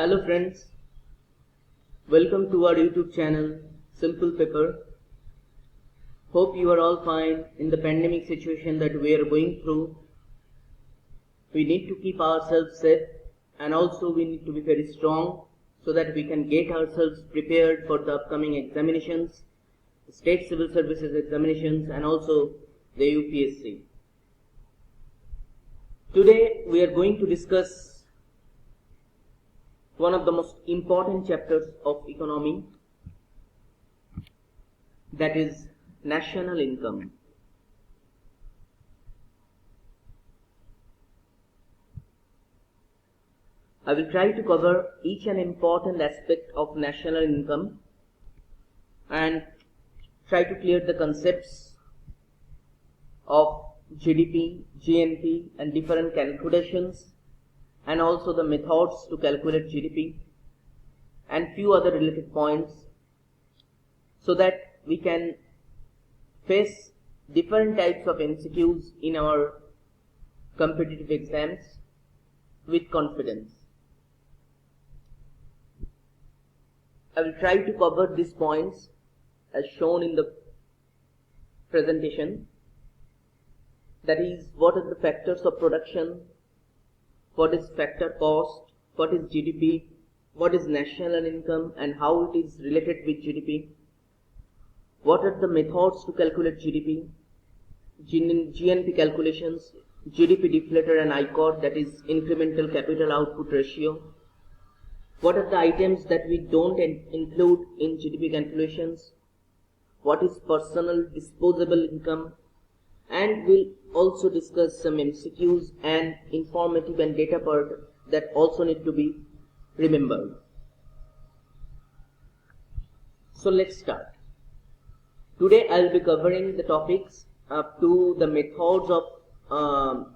Hello friends, welcome to our YouTube channel Simple Paper. Hope you are all fine in the pandemic situation that we are going through. We need to keep ourselves safe and also we need to be very strong so that we can get ourselves prepared for the upcoming examinations, state civil services examinations and also the UPSC. Today we are going to discuss one of the most important chapters of economy, that is national income. I will try to cover each and important aspect of national income and try to clear the concepts of GDP, GNP and different calculations and also the methods to calculate GDP and few other related points so that we can face different types of MCQs in our competitive exams with confidence. I will try to cover these points as shown in the presentation. That is, what are the factors of production, what is factor cost, what is GDP, what is national income and how it is related with GDP, what are the methods to calculate GDP, GNP calculations, GDP deflator and ICOR, that is incremental capital output ratio, what are the items that we don't include in GDP calculations, what is personal disposable income, and we'll also discuss some MCQs and informative and data part that also need to be remembered. So let's start. Today I'll be covering the topics up to the methods of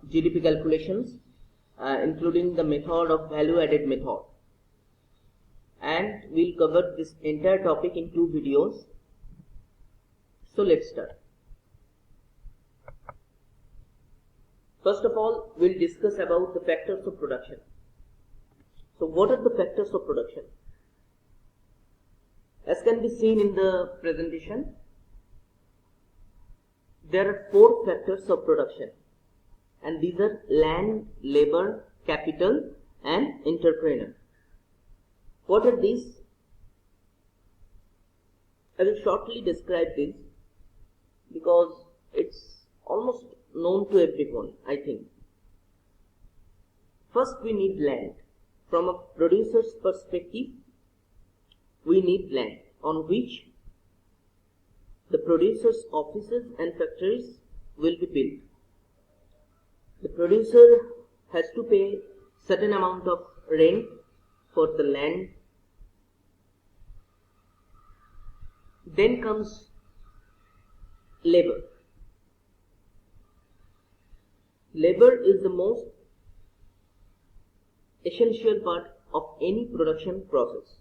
GDP calculations, including the method of value added method. And we'll cover this entire topic in 2 videos. So let's start. First of all, we'll discuss about the factors of production. So what are the factors of production? As can be seen in the presentation, there are 4 factors of production and these are land, labor, capital and entrepreneur. What are these? I will shortly describe this because it's almost known to everyone, I think. First, we need land. From a producer's perspective, we need land on which the producer's offices and factories will be built. The producer has to pay certain amount of rent for the land. Then comes labor. Labor is the most essential part of any production process.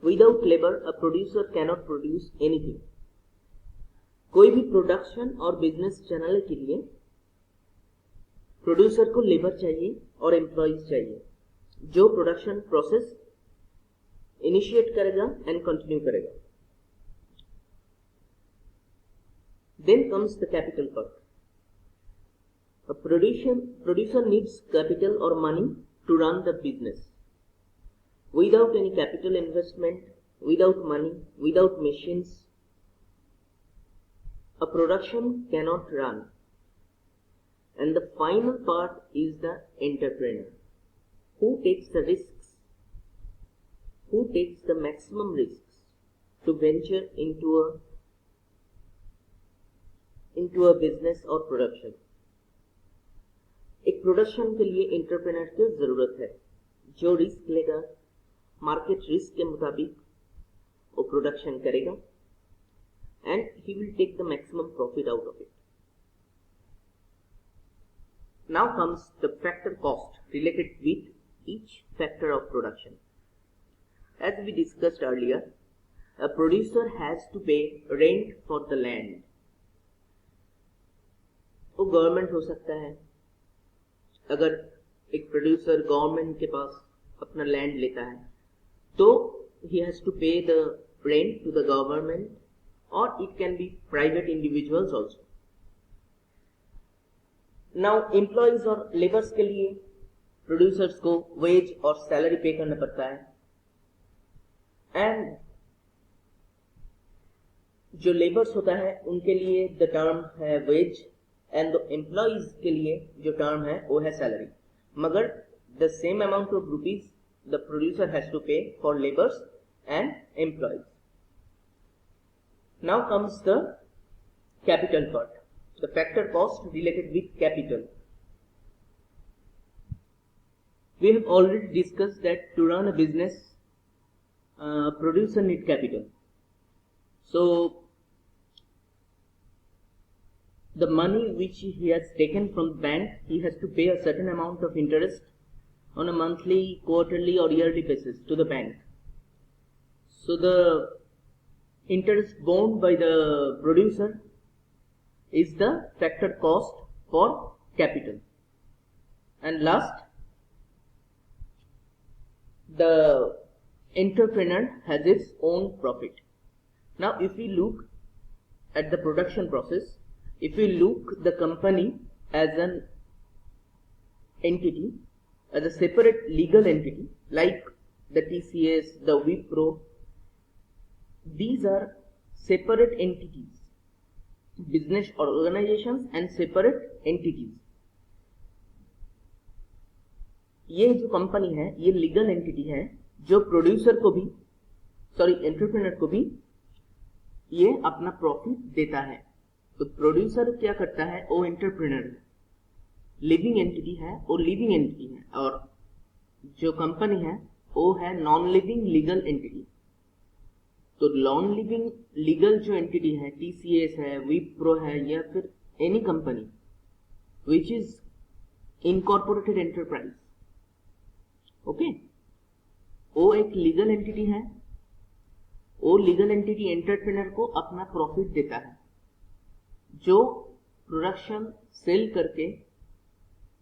Without labor, a producer cannot produce anything. कोई भी production और business चलाने के लिए producer को labour चाहिए और employees चाहिए जो प्रोडक्शन प्रोसेस इनिशिएट करेगा एंड कंटिन्यू करेगा. Then comes the capital part. A producer needs capital or money to run the business. Without any capital investment, without money, without machines, a production cannot run. And the final part is the entrepreneur, who takes the risks, who takes the maximum risks to venture into a business or production. एक production के लिए entrepreneur की जरूरत है जो risk लेगा, market risk के मुताबिक वो प्रोडक्शन करेगा and he will take the maximum profit out of it. Now comes the factor cost related with each factor of production. As we discussed earlier, a producer has to pay rent for the land. वो government हो सकता है. अगर एक producer government के पास अपना land लेता है तो he has to pay the rent to the government, or it can be private individuals also. Now employees और laborers के लिए producers को wage और salary pay करना पड़ता है, and जो laborers होता है उनके लिए the term है wage, and the employees के लिए जो term है वो है salary. मगर the same amount of rupees the producer has to pay for laborers and employees. Now comes the capital part, the factor cost related with capital. We have already discussed that to run a business, producer need capital. So the money which he has taken from the bank, he has to pay a certain amount of interest on a monthly, quarterly or yearly basis to the bank. So the interest borne by the producer is the factor cost for capital. And last, the entrepreneur has its own profit. Now if we look at the production process, if we look the company as an entity, as a separate legal entity like the TCS, the Wipro, these are separate entities, business organizations and separate entities. ये जो company है ये legal entity है जो producer को भी entrepreneur को भी ये अपना प्रॉफिट देता है. तो प्रोड्यूसर क्या करता है, वो एंटरप्रेन्योर है, लिविंग एंटिटी है, वो लिविंग एंटिटी है, और जो कंपनी है वो है नॉन लिविंग लीगल एंटिटी. तो नॉन लिविंग लीगल जो एंटिटी है, टीसीएस है, विप्रो है, या फिर any company which is incorporated enterprise, okay, वो एक लीगल एंटिटी है. वो लीगल एंटिटी एंटरप्रेन्योर को अपना प्रॉफिट देता है जो प्रोडक्शन सेल करके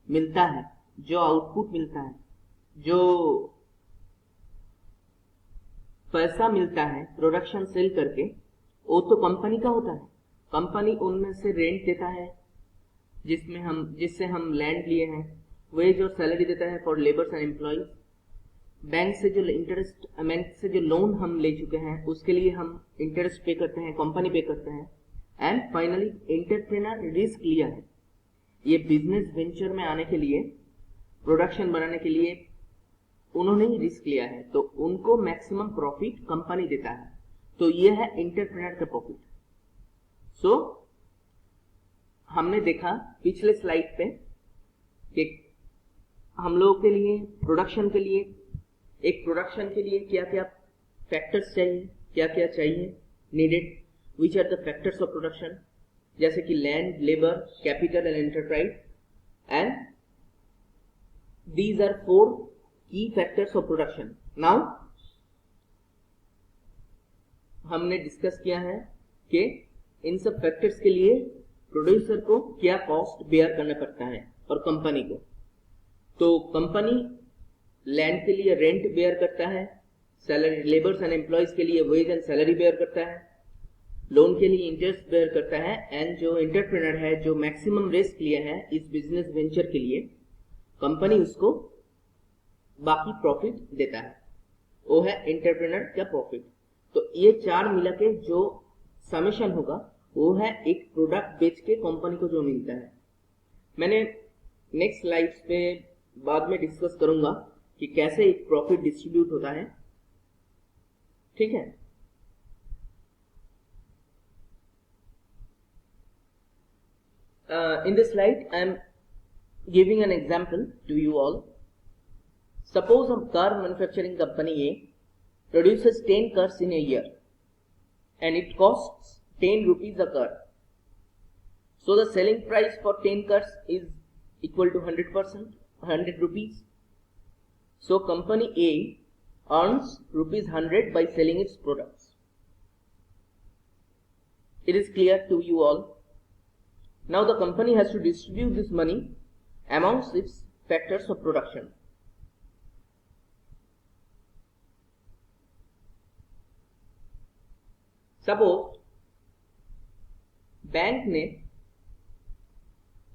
मिलता है, जो आउटपुट मिलता है, जो पैसा मिलता है प्रोडक्शन सेल करके, वो तो कंपनी का होता है. कंपनी उनमें से रेंट देता है जिससे हम लैंड लिए हैं, वेज और सैलरी देता है for labours and employees. Bank से जो लोन हम ले चुके हैं उसके लिए हम इंटरेस्ट पे करते हैं, कंपनी पे करते हैं. एंड फाइनली एंटरप्रेन्योर रिस्क लिया है, ये बिजनेस वेंचर में आने के लिए, प्रोडक्शन बनाने के लिए उन्होंने ही रिस्क लिया है, तो उनको मैक्सिमम प्रॉफिट कंपनी देता है. तो ये है एंटरप्रेन्योर का प्रॉफिट. सो हमने देखा पिछले स्लाइड पे कि हम लोगों के लिए प्रोडक्शन के लिए क्या क्या फैक्टर्स चाहिए, क्या क्या चाहिए needed, which are the factors of production, जैसे कि land, labour, capital and enterprise. And these are 4 की फैक्टर्स ऑफ प्रोडक्शन. नाउ हमने डिस्कस किया है कि इन सब फैक्टर्स के लिए प्रोड्यूसर को क्या कॉस्ट बेयर करना पड़ता है और कंपनी को. तो कंपनी लैंड के लिए रेंट बेयर करता है, सैलरी, लेबर्स एंड एम्प्लॉयज के लिए वेज एंड सैलरी बेयर करता है, लोन के लिए इंटरेस्ट बेयर करता है. एंड जो एंटरप्रेन्योर है जो मैक्सिमम रिस्क लिया है इस बिजनेस वेंचर के लिए, कंपनी उसको बाकी प्रॉफिट देता है, वो है एंटरप्रेन्योर का प्रॉफिट. तो ये 4 मिला के जो समेशन होगा वो है एक प्रोडक्ट बेच के कंपनी को जो मिलता है. मैंने नेक्स्ट स्लाइड्स पे बाद में डिस्कस करूंगा कि कैसे एक प्रॉफिट डिस्ट्रीब्यूट होता है, ठीक है. In this slide I am giving an example to you all. Suppose a car manufacturing company A produces 10 cars in a year and it costs 10 rupees a car. So the selling price for 10 cars is equal to 100 rupees. So company A earns rupees 100 by selling its products. It is clear to you all. Now the company has to distribute this money amongst its factors of production. Suppose bank ने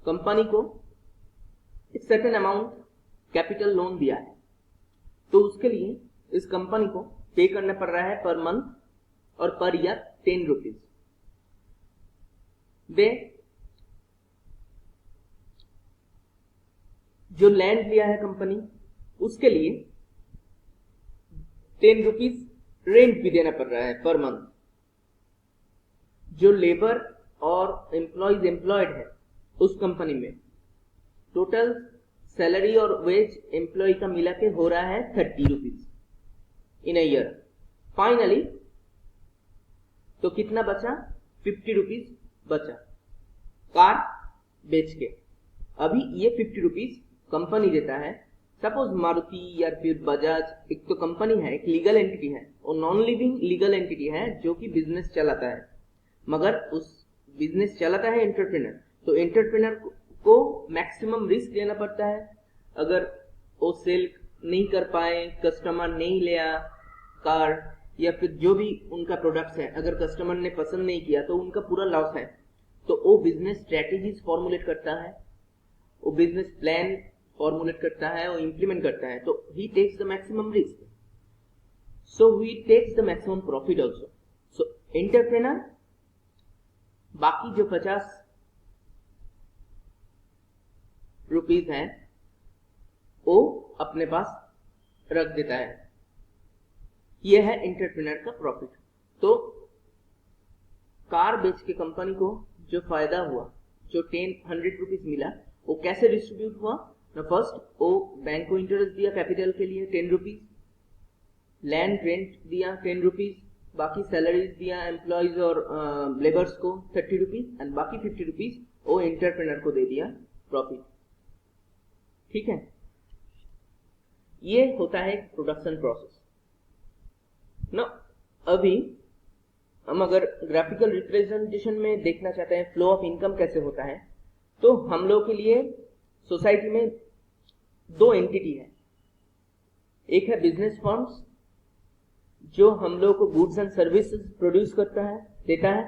company को एक certain amount capital loan दिया है, तो उसके लिए इस company को पे करना पड़ रहा है पर मंथ और पर ईयर 10 रुपीज। वे जो लैंड लिया है कंपनी, उसके लिए 10 रुपीज रेंट भी देना पड़ रहा है पर मंथ। जो लेबर और एम्प्लॉयड है उस कंपनी में, टोटल सैलरी और वेज एम्प्लॉय का मिला के हो रहा है 30 rupees in a year. Finally तो कितना बचा? 50 रुपीज बचा कार बेच के। अभी ये 50 रुपीज कंपनी देता है। सपोज मारुति या फिर बजाज, एक तो कंपनी है, एक लीगल एंटिटी है, और नॉन लिविंग लीगल एंटिटी है जो कि बिजनेस चलाता है, मगर उस बिजनेस चलाता है एंटरप्रेन्योर। तो एंटरप्रेन्योर को मैक्सिमम रिस्क लेना पड़ता है। अगर वो सेल नहीं कर पाए, कस्टमर नहीं लिया कार या फिर जो भी उनका प्रोडक्ट्स है, अगर कस्टमर ने पसंद नहीं किया तो उनका पूरा लॉस है। तो वो बिजनेस स्ट्रेटेजीज फॉर्मुलेट करता है, वो बिजनेस प्लान फॉर्मुलेट करता है, वो इंप्लीमेंट करता है। तो he takes the maximum risk, so he takes the maximum profit also. So entrepreneur बाकी जो 50 रुपीज है वो अपने पास रख देता है। यह है एंटरप्रेन्योर का प्रॉफिट। तो कार बेच के कंपनी को जो फायदा हुआ, जो 100 रुपीज मिला, वो कैसे डिस्ट्रीब्यूट हुआ ना? फर्स्ट वो बैंक को इंटरेस्ट दिया कैपिटल के लिए 10 रुपीज, लैंड रेंट दिया 10 रुपीज, बाकी सैलरीज दिया एम्प्लॉयज और लेबर्स को 30 रुपीज, एंड बाकी 50 रुपीज वो एंटरप्रेन्योर को दे दिया प्रॉफिट। ठीक है, ये होता है प्रोडक्शन प्रोसेस ना। अभी हम अगर ग्राफिकल रिप्रेजेंटेशन में देखना चाहते हैं फ्लो ऑफ इनकम कैसे होता है, तो हम लोग के लिए सोसाइटी में 2 एंटिटी है। एक है बिजनेस फर्म्स जो हम लोग को गुड्स एंड सर्विसेज प्रोड्यूस करता है, देता है,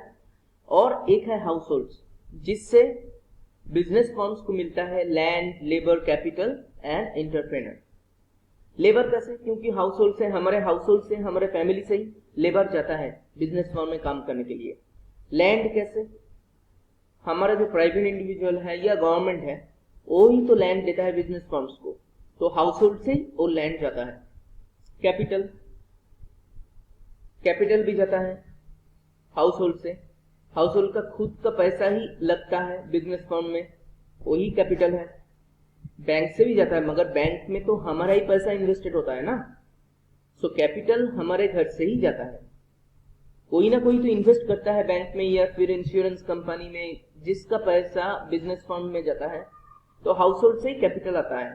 और एक है हाउस होल्ड्स जिससे बिजनेस फर्म्स को मिलता है land, labour, capital and entrepreneur. Labour कैसे? क्योंकि हाउस होल्ड से, हमारे फैमिली से ही लेबर जाता है बिजनेस फर्म में काम करने के लिए। लैंड कैसे? हमारा जो प्राइवेट इंडिविजुअल है या गवर्नमेंट है वो ही तो लैंड देता है बिजनेस फर्म्स को, तो हाउस होल्ड से ही वो लैंड जाता है। कैपिटल भी जाता है हाउस होल्ड से। हाउस होल्ड का खुद का पैसा ही लगता है बिजनेस फर्म में, वही कैपिटल है। बैंक से भी जाता है, मगर बैंक में तो हमारा ही पैसा इन्वेस्टेड होता है ना। सो कैपिटल हमारे घर से ही जाता है, कोई ना कोई तो इन्वेस्ट करता है बैंक में या फिर इंश्योरेंस कंपनी में, जिसका पैसा बिजनेस फर्म में जाता है। तो हाउस होल्ड से ही कैपिटल आता है।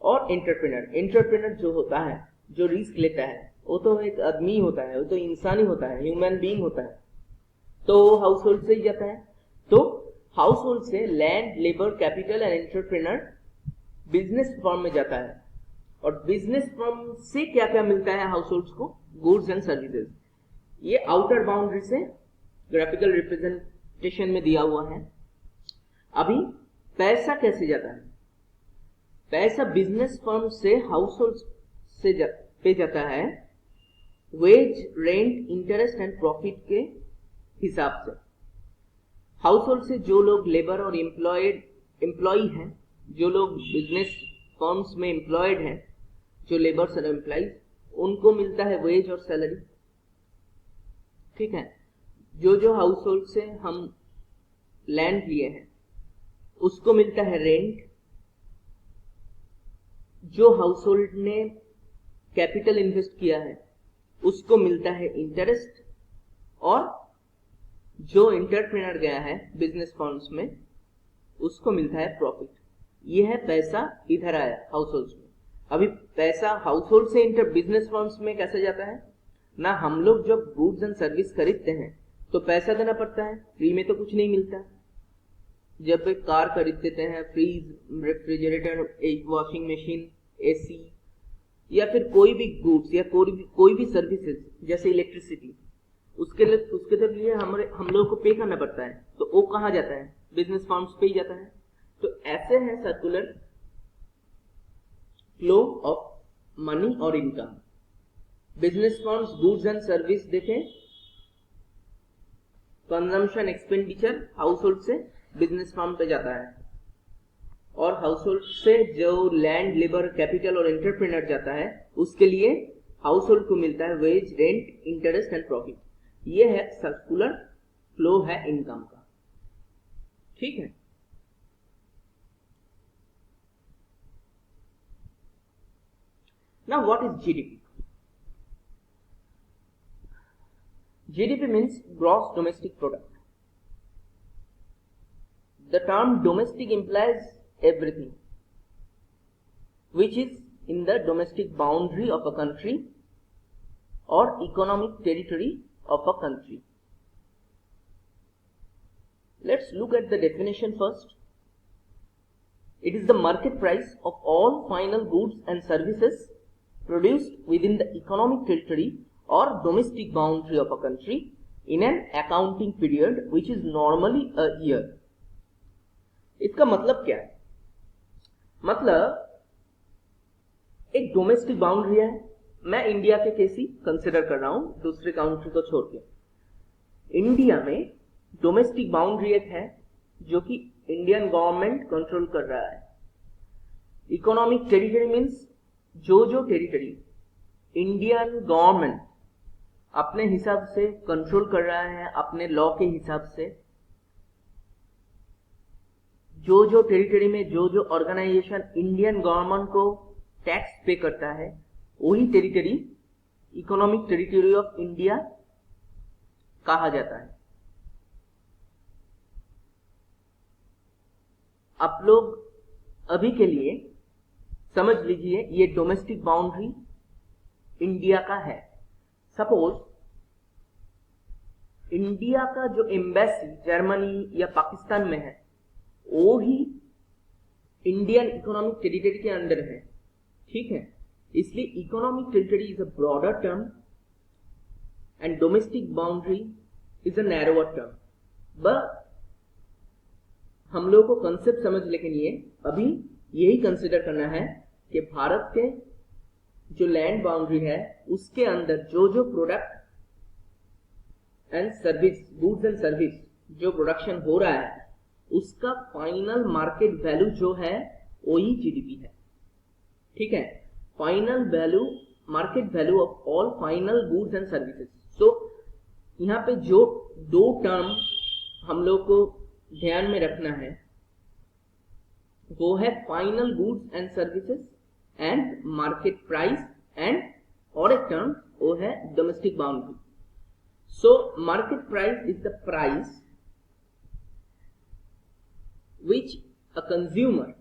और एंटरप्रेन्योर जो होता है, जो रिस्क लेता है, वो तो एक आदमी होता है, वो तो इंसान ही होता है, ह्यूमन बीइंग होता है, तो हाउस होल्ड से ही जाता है। तो हाउस होल्ड से land, labour, capital and entrepreneur business firm में जाता है। और बिजनेस फर्म से क्या क्या मिलता है हाउस होल्ड्स को? Goods and services. ये आउटर बाउंड्री से ग्राफिकल रिप्रेजेंटेशन में दिया हुआ है। अभी पैसा कैसे जाता है? पैसा बिजनेस फर्म से हाउस होल्ड से पे जाता है wage, rent, interest and profit के हिसाब से। हाउस होल्ड से जो लोग लेबर और एम्प्लॉय हैं, जो लोग बिजनेस फर्म्स में एम्प्लॉयड हैं, जो लेबर्स और एम्प्लॉइज, उनको मिलता है वेज और सैलरी। ठीक है, जो हाउस होल्ड से हम लैंड लिए हैं उसको मिलता है रेंट। जो हाउस होल्ड ने कैपिटल इन्वेस्ट किया है उसको मिलता है इंटरेस्ट। और जो एंटरप्रेन्योर गया है बिजनेस फर्म्स में उसको मिलता है प्रॉफिट। ये है पैसा इधर आया हाउस होल्ड में। अभी पैसा हाउस होल्ड से बिजनेस फर्म्स में कैसे जाता है ना? हम लोग जब गुड्स एंड सर्विस खरीदते हैं तो पैसा देना पड़ता है, फ्री में तो कुछ नहीं मिलता। जब एक कार खरीद देते हैं, फ्रिज, रेफ्रिजरेटर, एक वॉशिंग मशीन, एसी या फिर कोई भी गुड्स या कोई भी सर्विसेज जैसे इलेक्ट्रिसिटी, उसके लिए हम लोग को पे करना पड़ता है, तो वो कहाँ जाता है? बिजनेस फर्म्स पे ही जाता है। तो ऐसे है सर्कुलर फ्लो ऑफ मनी और income. Business firms goods and service देखें, कंजम्पशन एक्सपेंडिचर हाउस होल्ड से बिजनेस फर्म पे जाता है, और हाउस होल्ड से जो लैंड, लेबर, कैपिटल और एंटरप्रेन्योर जाता है, उसके लिए हाउस होल्ड को मिलता है wage, rent, interest and profit. ये है सर्कुलर फ्लो है इनकम का। ठीक है। Now what is GDP? GDP means gross domestic product. The term domestic implies everything which is in the domestic boundary of a country or economic territory of a country. Let's look at the definition first. It is the market price of all final goods and services produced within the economic territory or domestic boundary of a country in an accounting period which is normally a year. इसका मतलब क्या है? मतलब एक domestic boundary है, मैं India के case ही consider कर रहा हूं, दूसरे काउंट्री को छोड़ के। इंडिया में डोमेस्टिक बाउंड्री एक है जो कि इंडियन गवर्नमेंट कंट्रोल कर रहा है। इकोनॉमिक टेरिटरी मीन्स जो टेरिटरी इंडियन गवर्नमेंट अपने हिसाब से कंट्रोल कर रहा है, अपने लॉ के हिसाब से, जो टेरिटरी में जो ऑर्गेनाइजेशन इंडियन गवर्नमेंट को टैक्स पे करता है, वही territory economic territory of India कहा जाता है। आप लोग अभी के लिए समझ लीजिए ये डोमेस्टिक बाउंड्री इंडिया का है। सपोज इंडिया का जो एम्बेसी जर्मनी या पाकिस्तान में है, वो ही इंडियन इकोनॉमिक टेरिटरी के अंदर है। ठीक है, इसलिए economic territory is a broader term and domestic boundary is a narrower term. But हम लोग को कंसेप्ट समझ लेके लिए अभी यही कंसिडर करना है कि भारत के जो लैंड बाउंड्री है उसके अंदर जो product and service, goods and service जो प्रोडक्शन हो रहा है, उसका फाइनल मार्केट वैल्यू जो है वही जीडीपी है। ठीक है, final value, market value of all final goods and services. So यहाँ पे जो दो टर्म हम लोग को ध्यान में रखना है वो है final goods and services and market price, and और एक टर्म वो है domestic boundary. So market price is the price which a consumer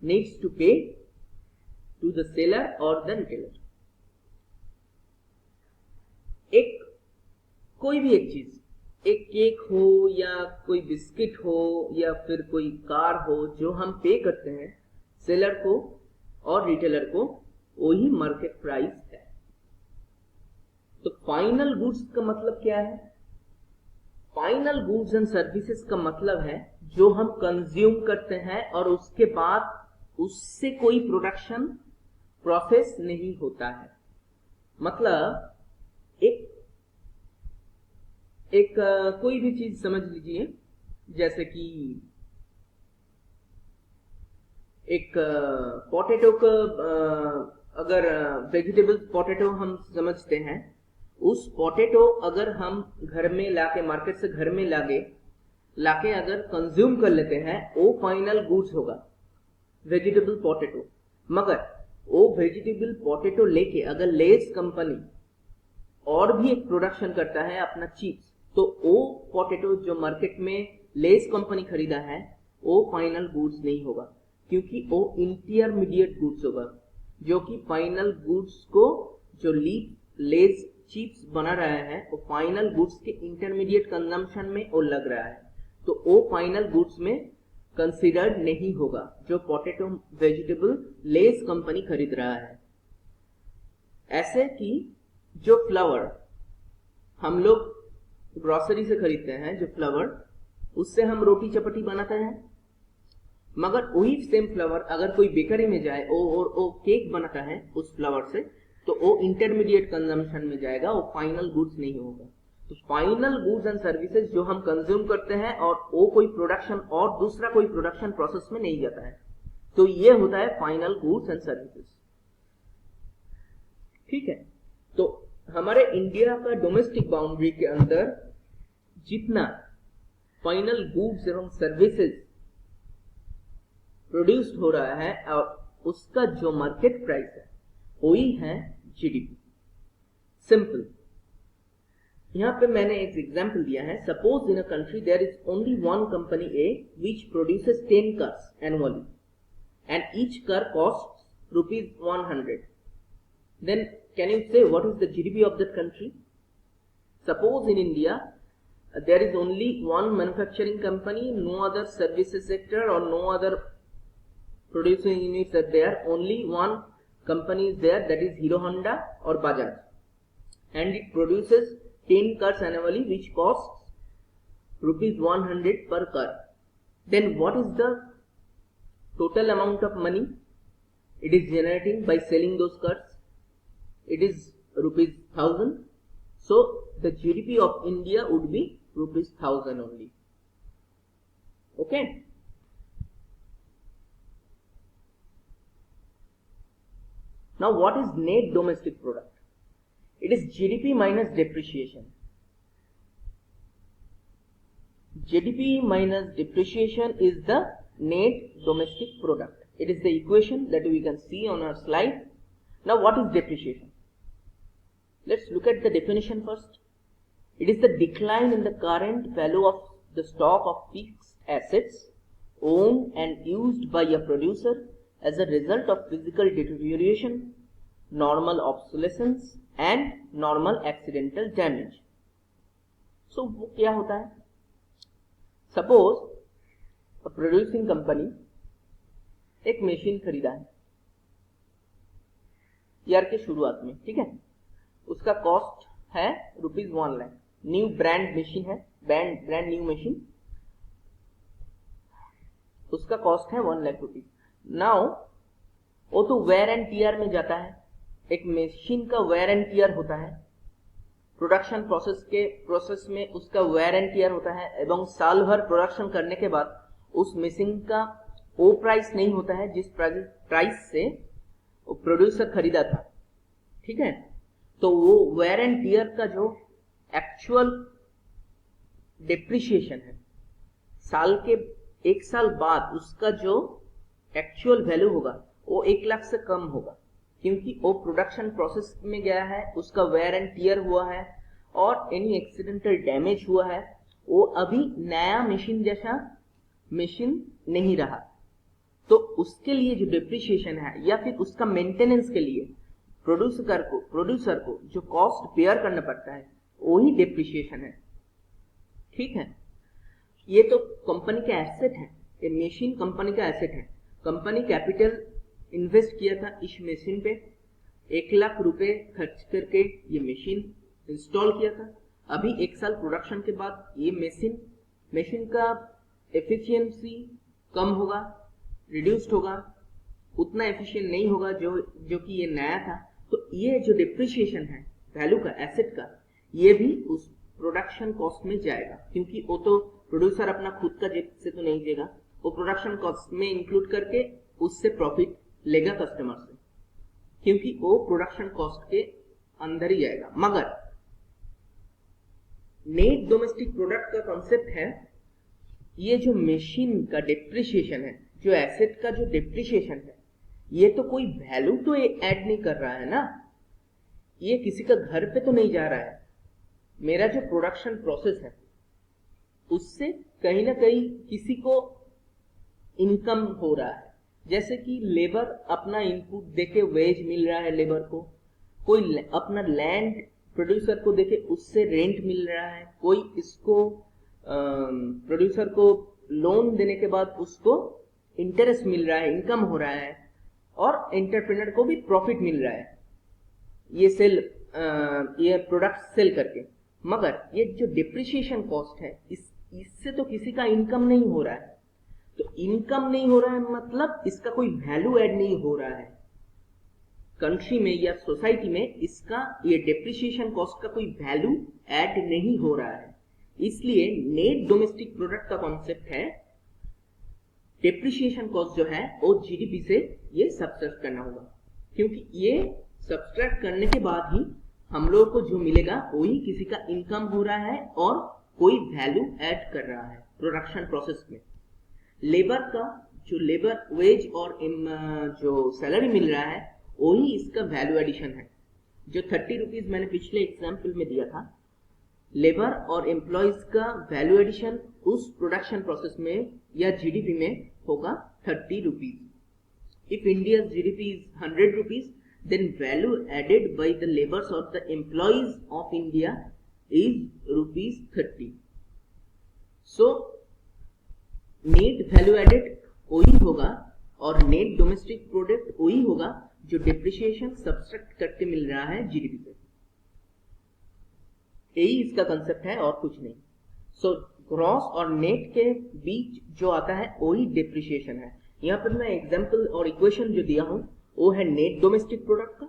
needs to pay to the seller or the retailer. कोई भी एक चीज, एक केक हो या कोई बिस्किट हो या फिर कोई कार हो, जो हम पे करते हैं सेलर को और रिटेलर को, वही मार्केट प्राइस है। तो फाइनल गुड्स का मतलब क्या है? फाइनल गुड्स एंड सर्विसेज का मतलब है जो हम कंज्यूम करते हैं और उसके बाद उससे कोई प्रोडक्शन प्रोसेस नहीं होता है। मतलब एक कोई भी चीज समझ लीजिए, जैसे कि एक पोटैटो का, अगर वेजिटेबल पोटैटो हम समझते हैं, उस पोटैटो अगर हम घर में लाके, मार्केट से घर में लाके अगर कंज्यूम कर लेते हैं, वो फाइनल गुड्स होगा, वेजिटेबल पोटैटो। मगर वो वेजिटेबल पोटैटो लेके अगर लेस कंपनी और भी एक प्रोडक्शन करता है अपना चिप्स, तो वो पोटैटो जो मार्केट में लेस कंपनी खरीदा है वो फाइनल गुड्स नहीं होगा, क्योंकि वो इंटरमीडिएट गुड्स होगा, जो कि फाइनल गुड्स को जो लेस चिप्स बना रहा है वो फाइनल गुड्स के इंटरमीडिएट कंजम्पशन में वो लग रहा है, तो वो फाइनल गुड्स में कंसिडर्ड नहीं होगा जो पोटैटो वेजिटेबल लेस कंपनी खरीद रहा है। ऐसे कि जो फ्लावर हम लोग ग्रोसरी से खरीदते हैं जो फ्लावर, उससे हम रोटी चपाती बनाते हैं, मगर वही सेम फ्लावर अगर कोई बेकरी में जाए वो केक बनाता है उस फ्लावर से, तो वो इंटरमीडिएट कंजम्पशन में जाएगा, वो फाइनल गुड्स नहीं होगा। तो फाइनल गुड्स एंड सर्विसेज जो हम कंज्यूम करते हैं और वो कोई प्रोडक्शन और दूसरा कोई प्रोडक्शन प्रोसेस में नहीं जाता है, तो ये होता है फाइनल गुड्स एंड सर्विसेज। ठीक है, तो हमारे इंडिया का डोमेस्टिक बाउंड्री के अंदर जितना फाइनल गुड्स एवं सर्विसेज प्रोड्यूस्ड हो रहा है और उसका जो मार्केट प्राइस है वही है जीडीपी। सिंपल। यहां पे मैंने एक एग्जांपल दिया है, suppose in a country there is only one company A which produces 10 cars annually and each car costs ₹100, then can you say what is the GDP of that country? Suppose in India there is only one manufacturing company, no other services sector or no other producing units are there, only one company is there, that is Hero Honda or Bajaj, and it produces 10 cars annually which costs ₹100 per car. Then what is the total amount of money it is generating by selling those cars? It is ₹1,000. So the GDP of India would be ₹1,000 only. Okay. Now what is net domestic product? It is GDP minus depreciation. GDP minus depreciation is the net domestic product. It is the equation that we can see on our slide. Now what is depreciation? Let's look at the definition first. It is the decline in the current value of the stock of fixed assets owned and used by a producer as a result of physical deterioration, normal obsolescence and normal accidental damage. So वो क्या होता है? Suppose a producing company एक machine खरीदा है year के शुरुआत में, ठीक है, उसका कॉस्ट है ₹1 लाख, न्यू ब्रांड मशीन है, ब्रांड न्यू मशीन, उसका कॉस्ट है ₹1 लाख। नाउ वो तो वेयर एंड टीयर में जाता है, एक मशीन का वेयर एंड टीयर होता है, प्रोडक्शन प्रोसेस में उसका वेयर एंड टीयर होता है, एवं साल भर प्रोडक्शन करने के बाद उस मशीन का वो प्राइस नहीं होता है जिस प्राइस से वो प्रोड्यूसर खरीदा था, ठीक है। तो वो वेयर एंड टीयर का जो एक्चुअल डेप्रिसिएशन है, साल के 1 साल बाद उसका जो एक्चुअल वैल्यू होगा वो 1 लाख से कम होगा, क्योंकि वो प्रोडक्शन प्रोसेस में गया है, उसका वेयर एंड टीयर हुआ है और एनी एक्सीडेंटल डैमेज हुआ है, वो अभी नया मशीन जैसा मशीन नहीं रहा। तो उसके लिए जो डेप्रिसिएशन है या फिर उसका मेंटेनेंस के लिए प्रोड्यूसर को जो कॉस्ट बेयर करना पड़ता है वही डेप्रिसिएशन है, ठीक है। ये तो कंपनी का एसेट है, ये मशीन कंपनी का एसेट है। कंपनी कैपिटल इन्वेस्ट किया था इस मशीन पे, 1 लाख रुपए खर्च करके ये मशीन इंस्टॉल किया था। अभी 1 साल प्रोडक्शन के बाद ये मशीन का एफिशिएंसी कम होगा, रिड्यूस्ड होगा, उतना एफिशिएंट नहीं होगा जो कि ये नया था। तो ये जो डिप्रिसिएशन है वैल्यू का, एसेट का, ये भी उस प्रोडक्शन कॉस्ट में जाएगा, क्योंकि वो तो प्रोड्यूसर अपना खुद का जेब से तो नहीं देगा, वो प्रोडक्शन कॉस्ट में इंक्लूड करके उससे प्रॉफिट लेगा कस्टमर से, क्योंकि वो प्रोडक्शन कॉस्ट के अंदर ही जाएगा। मगर नेट डोमेस्टिक प्रोडक्ट का कॉन्सेप्ट है, ये जो मशीन का डिप्रिसिएशन है, जो एसेट का जो डिप्रिसिएशन है, ये तो कोई वैल्यू तो ऐड नहीं कर रहा है ना, ये किसी का घर पे तो नहीं जा रहा है। मेरा जो प्रोडक्शन प्रोसेस है उससे कहीं ना कहीं किसी को इनकम हो रहा है, जैसे कि लेबर अपना इनपुट देके वेज मिल रहा है लेबर को, कोई अपना लैंड प्रोड्यूसर को देके उससे रेंट मिल रहा है, कोई इसको प्रोड्यूसर को लोन देने के बाद उसको इंटरेस्ट मिल रहा है, इनकम हो रहा है, और एंटरप्रेन्योर को भी प्रॉफिट मिल रहा है ये प्रोडक्ट सेल करके। मगर ये जो डिप्रिसिएशन कॉस्ट है इससे तो किसी का इनकम नहीं हो रहा है। तो इनकम नहीं हो रहा है मतलब इसका कोई वैल्यू ऐड नहीं हो रहा है कंट्री में या सोसाइटी में, इसका ये डिप्रिसिएशन कॉस्ट का कोई वैल्यू ऐड नहीं हो रहा है। इसलिए नेट डोमेस्टिक प्रोडक्ट का कॉन्सेप्ट है डिप्रिसिएशन कॉस्ट जो है वो जीडीपी से ये सब्ट्रैक्ट करना होगा, क्योंकि ये सब्ट्रैक्ट करने के बाद ही हम लोगों को जो मिलेगा वही किसी का इनकम हो रहा है और कोई वैल्यू ऐड कर रहा है प्रोडक्शन प्रोसेस में। लेबर का जो लेबर वेज और जो सैलरी मिल रहा है वही इसका वैल्यू एडिशन है। जो 30 रुपीज मैंने पिछले एग्जाम्पल में दिया था, लेबर और एम्प्लॉयज का वैल्यू एडिशन उस प्रोडक्शन प्रोसेस में या जीडीपी में होगा 30 rupees. If India GDP is 100 rupees, then value added by the laborers or the employees of India is rupees 30. So net value added वही होगा और net domestic product वही होगा जो depreciation सब्सट्रैक्ट करके मिल रहा है जीडीपी से। यही इसका कंसेप्ट है और कुछ नहीं। सो ग्रॉस और नेट के बीच जो आता है वही डिप्रिसिएशन है। यहाँ पर मैं एग्जाम्पल और इक्वेशन जो दिया हूं वो है नेट डोमेस्टिक प्रोडक्ट का।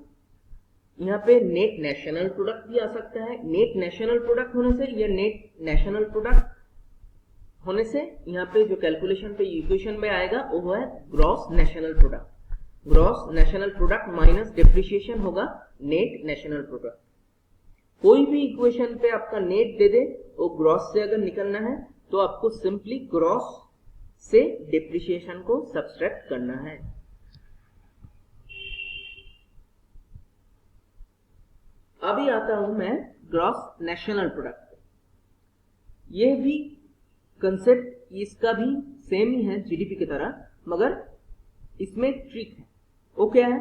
यहाँ पे नेट नेशनल प्रोडक्ट भी आ सकता है। नेट नेशनल प्रोडक्ट होने से या नेट नेशनल प्रोडक्ट होने से यहाँ पे जो कैलकुलेशन पे इक्वेशन में आएगा वो है gross national product. Gross national product minus depreciation होगा नेट नेशनल प्रोडक्ट। कोई भी इक्वेशन पे आपका नेट दे दे, वो ग्रॉस से अगर निकलना है तो आपको सिंपली ग्रॉस से डिप्रिसिएशन को सब्सट्रैक्ट करना है। अभी आता हूं मैं ग्रॉस नेशनल प्रोडक्ट। ये भी कंसेप्ट इसका भी सेम ही है जीडीपी की तरह, मगर इसमें ट्रिक है। वो क्या है?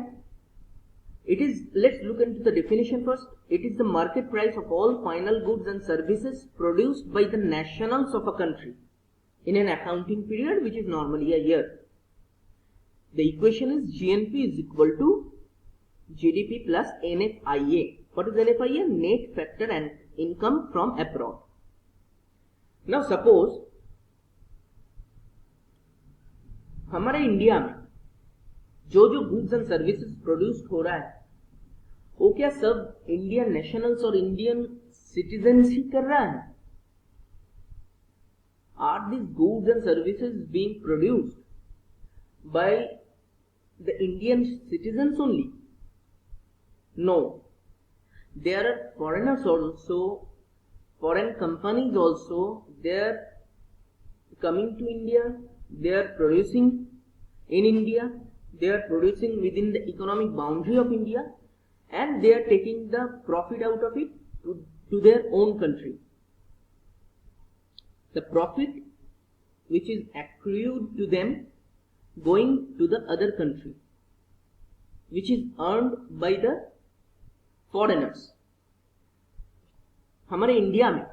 It is, let's look into the definition first. It is the market price of all final goods and services produced by the nationals of a country in an accounting period which is normally a year. The equation is GNP is equal to GDP plus NFIA. What is NFIA? Net factor and income from abroad. Now suppose हमारे India में जो जो goods and services produced हो रहा है वो क्या सब इंडियन नेशनल्स और इंडियन सिटीजन्स ही कर रहा है? Are these goods and services being produced by the Indian citizens only? No. There are foreigners also, foreign companies also, they are coming to India, they are producing in India, they are producing within the economic boundary of India, and they are taking the profit out of it to their own country. The profit which is accrued to them going to the other country, which is earned by the foreigners. हमारे India में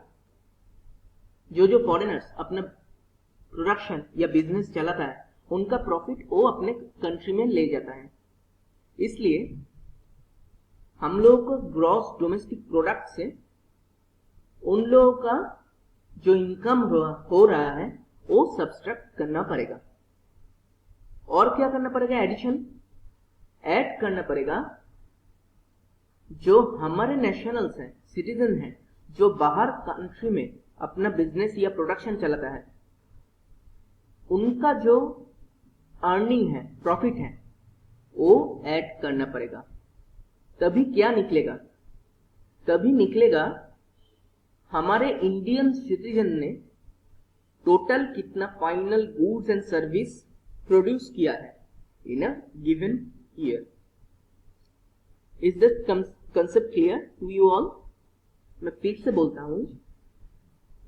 जो जो foreigners अपना production या business चलाता है उनका profit वो अपने कंट्री में ले जाता है। इसलिए हम लोगों को ग्रॉस डोमेस्टिक प्रोडक्ट से उन लोगों का जो इनकम हो रहा है वो सब्सट्रैक्ट करना पड़ेगा। और क्या करना पड़ेगा? एडिशन ऐड करना पड़ेगा। जो हमारे नेशनल्स हैं, सिटीजन हैं, जो बाहर कंट्री में अपना बिजनेस या प्रोडक्शन चलाता है, उनका जो अर्निंग है, प्रॉफिट है, वो ऐड करना पड़ेगा। तभी क्या निकलेगा? तभी निकलेगा हमारे इंडियन सिटीजन ने टोटल कितना final goods and service produce किया है in a given year. Is this concept clear to you all? मैं फिर से बोलता हूं,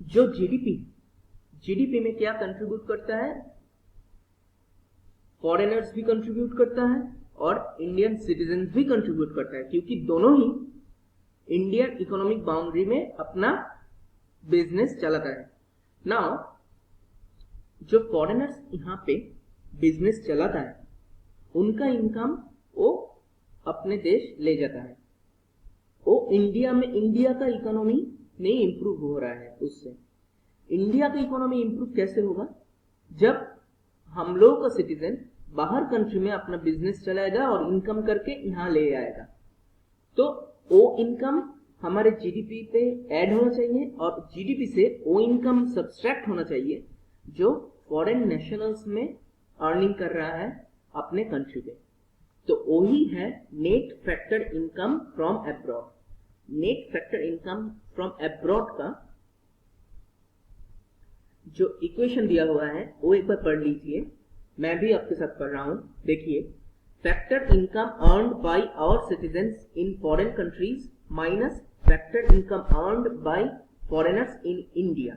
जो जीडीपी में क्या कंट्रीब्यूट करता है? फॉरेनर्स भी कंट्रीब्यूट करता है और इंडियन सिटीजन भी कंट्रीब्यूट करता है, क्योंकि दोनों ही इंडियन इकोनॉमिक बाउंड्री में अपना बिजनेस चलाता है। नाउ जो फॉरेनर्स यहाँ पे बिजनेस चलाता है उनका इनकम वो अपने देश ले जाता है। वो इंडिया में इंडिया का इकोनॉमी नहीं इम्प्रूव हो रहा है उससे। इंडिया का इकोनॉमी इम्प्रूव कैसे होगा? जब हम लोग का सिटीजन बाहर कंट्री में अपना बिजनेस चलाएगा और इनकम करके यहाँ ले आएगा, तो वो इनकम हमारे जीडीपी पे ऐड होना चाहिए और जीडीपी से वो इनकम सब्सट्रैक्ट होना चाहिए जो फॉरेन नेशनल्स में अर्निंग कर रहा है अपने कंट्री पे। तो वही है net factor income from abroad. Net factor income from abroad का जो इक्वेशन दिया हुआ है वो एक बार पढ़ लीजिए, मैं भी आपके साथ पढ़ रहा हूं। देखिए, factor income earned by our citizens in foreign countries minus factor income earned by foreigners in India,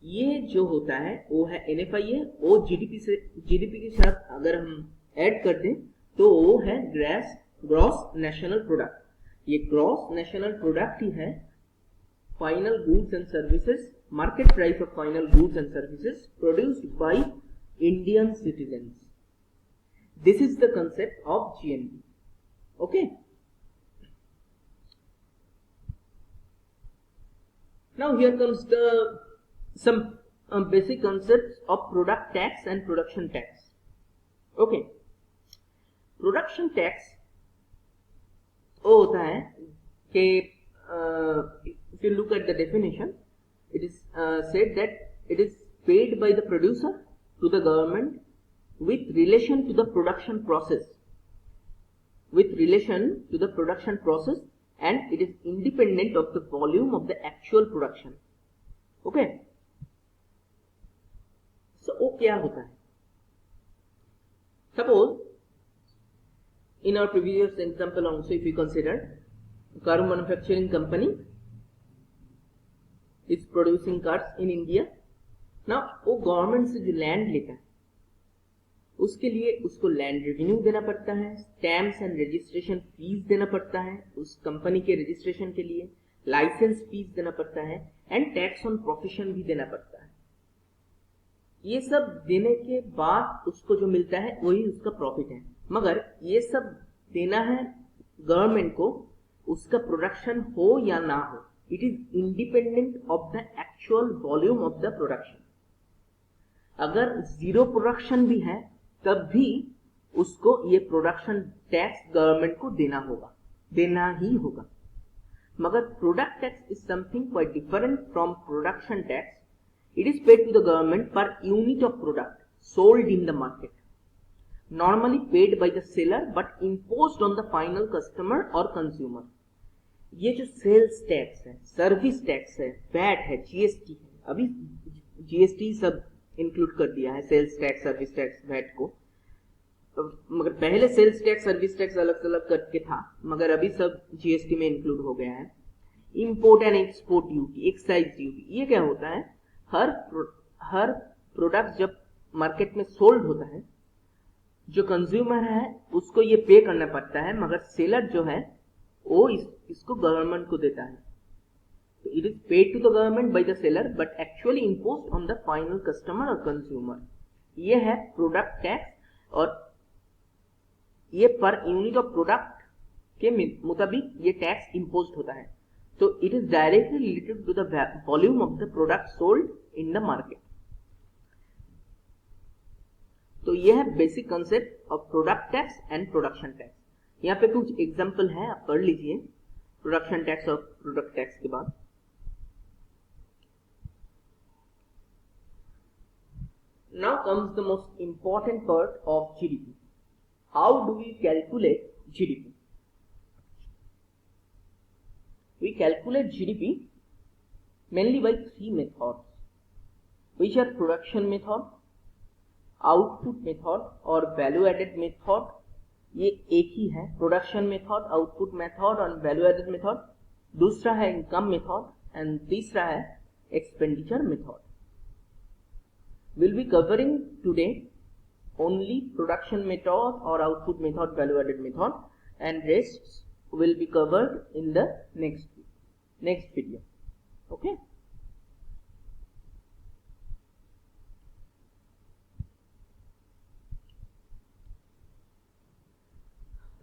ये जो होता है वो है NFIA। वो जीडीपी के साथ अगर हम ऐड कर दें तो वो है ग्रॉस नेशनल प्रोडक्ट। ये ग्रॉस नेशनल प्रोडक्ट ही है final goods and services, market price of final goods and services produced by Indian citizens. This is the concept of GNP. Okay. Now here comes some basic concepts of product tax and production tax. Okay. Production tax वो होता है कि if you look at the definition, it is said that it is paid by the producer to the government with relation to the production process. With relation to the production process, and it is independent of the volume of the actual production. Okay. So वो क्या होता है? Suppose in our previous example also, if you consider car manufacturing company is producing cars in India. Now वो government से जो land लेता है उसके लिए उसको लैंड रेवेन्यू देना पड़ता है, स्टैम्प्स एंड रजिस्ट्रेशन फीस देना पड़ता है उस कंपनी के रजिस्ट्रेशन के लिए, लाइसेंस फीस देना पड़ता है एंड टैक्स ऑन प्रोफेशन भी देना पड़ता है। ये सब देने के बाद उसको जो मिलता है वही उसका प्रॉफिट है। मगर ये सब देना है गवर्नमेंट को, उसका प्रोडक्शन हो या ना हो, it is independent of the actual volume of the production. अगर जीरो प्रोडक्शन भी है तब भी उसको ये प्रोडक्शन टैक्स गवर्नमेंट को देना ही होगा। मगर product tax is something quite different from production tax. It is paid to the government per unit of product sold in the market, normally paid by the seller but imposed on the final customer और consumer. ये जो sales tax है, service tax है, VAT है, GST है, अभी GST सब include कर दिया है, sales tax, service tax, VAT को। मगर पहले सेल्स टैक्स, सर्विस टैक्स अलग अलग करके था, मगर अभी सब जीएसटी में इंक्लूड हो गया है। Import and export duty, excise duty, ये क्या होता है? हर प्रोडक्ट जब मार्केट में सोल्ड होता है, जो कंज्यूमर है उसको ये पे करना पड़ता है, मगर सेलर जो है वो इसको गवर्नमेंट को देता है। तो it is paid to the government by the seller but actually imposed on the final customer और कंज्यूमर। ये है प्रोडक्ट टैक्स और ये पर यूनिट ऑफ प्रोडक्ट के मुताबिक ये टैक्स इम्पोज्ड होता है। तो it is directly related to the volume of the product sold in the market. तो ये है basic concept of product tax and production tax. यहाँ पे कुछ एग्जाम्पल है, आप पढ़ लीजिए प्रोडक्शन टैक्स और प्रोडक्ट टैक्स के बाद। Now comes the most important part of GDP. How do we calculate GDP? We calculate GDP mainly by three methods, which are production method, output method और value added method। ये एक ही है, production method, output method और value added method. दूसरा है income method and तीसरा है expenditure method. Will be covering today only production method और output method, value added method, and rest will be covered in the next video. Okay,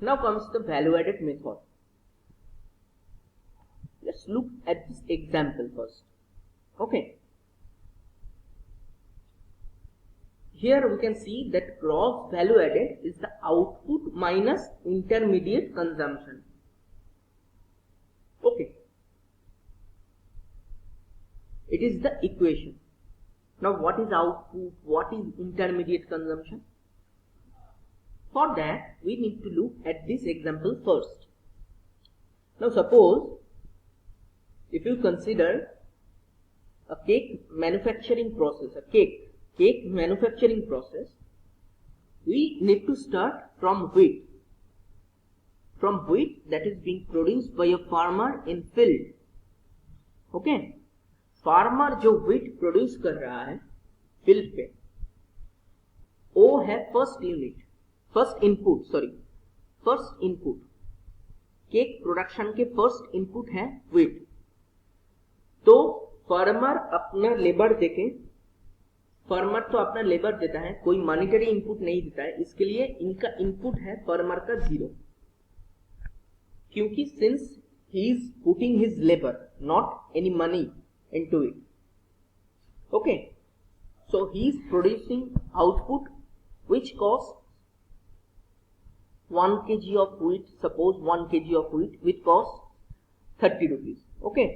now comes the value added method. Let's look at this example first. Okay. Here we can see that gross value added is the output minus intermediate consumption. Okay. It is the equation. Now what is output? What is intermediate consumption? For that we need to look at this example first. Now suppose if you consider a cake manufacturing process, cake manufacturing process, we need to start from wheat that is being produced by a farmer in field. Okay, farmer जो wheat produce कर रहा है field पे, वो है first input cake production के first input है wheat. तो फार्मर अपना लेबर देके, फार्मर तो अपना लेबर देता है, कोई मॉनिटरी इनपुट नहीं देता है, इसके लिए इनका इनपुट है फार्मर का 0, क्योंकि since he is putting his labour not any money into it. Okay, so he is producing output which cost 1 kg of wheat, suppose 1 kg of wheat which costs 30 rupees. Okay,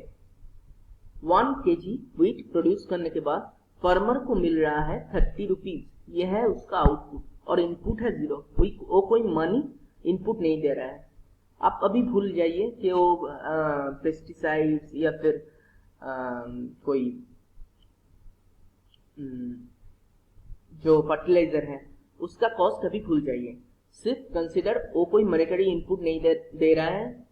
1 kg wheat produce करने के बाद farmer को मिल रहा है 30 rupees. यह है उसका output और इनपुट है 0. वो कोई मनी इनपुट नहीं दे रहा है. आप अभी भूल जाइए कि वो पेस्टिसाइड्स या फिर कोई जो फर्टिलाइजर है उसका कॉस्ट अभी भूल जाइए. सिर्फ कंसिडर वो कोई मॉनेटरी इनपुट नहीं दे रहा है,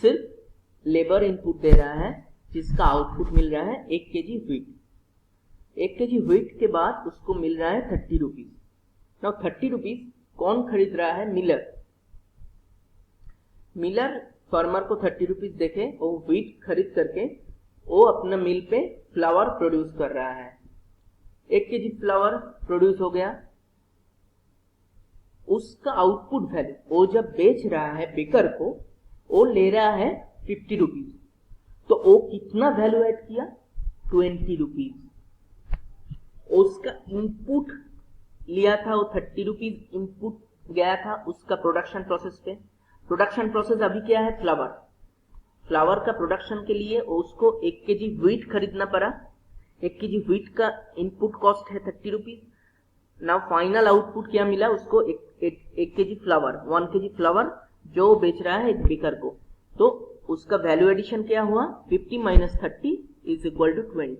सिर्फ लेबर इनपुट दे रहा है जिसका आउटपुट मिल रहा है 1 kg व्हीट. 1 kg व्हीट के बाद उसको मिल रहा है 30 रुपीज. नाउ 30 रुपीज कौन खरीद रहा है? मिलर फार्मर को 30 रुपीज देके वो व्हीट खरीद करके वो अपना मिल पे फ्लावर प्रोड्यूस कर रहा है. 1 kg फ्लावर प्रोड्यूस हो गया. उसका आउटपुट वैल्यू वो जब बेच रहा है बेकर को, वो ले रहा है 50 रुपीज. तो वो कितना वैल्यू ऐड किया? 20 रुपीज. उसका इनपुट लिया था वो 30 रुपीज इनपुट गया था उसका प्रोडक्शन प्रोसेस पे. प्रोडक्शन प्रोसेस अभी क्या है? फ्लावर का प्रोडक्शन के लिए उसको 1 kg व्हीट खरीदना पड़ा. 1 kg व्हीट का इनपुट कॉस्ट है 30 रुपीज. नाउ फाइनल आउटपुट क्या मिला उसको? 1 kg फ्लावर, 1 kg फ्लावर जो बेच रहा है एक बेकर को. तो उसका वैल्यू एडिशन क्या हुआ? 50 minus 30 is equal to 20.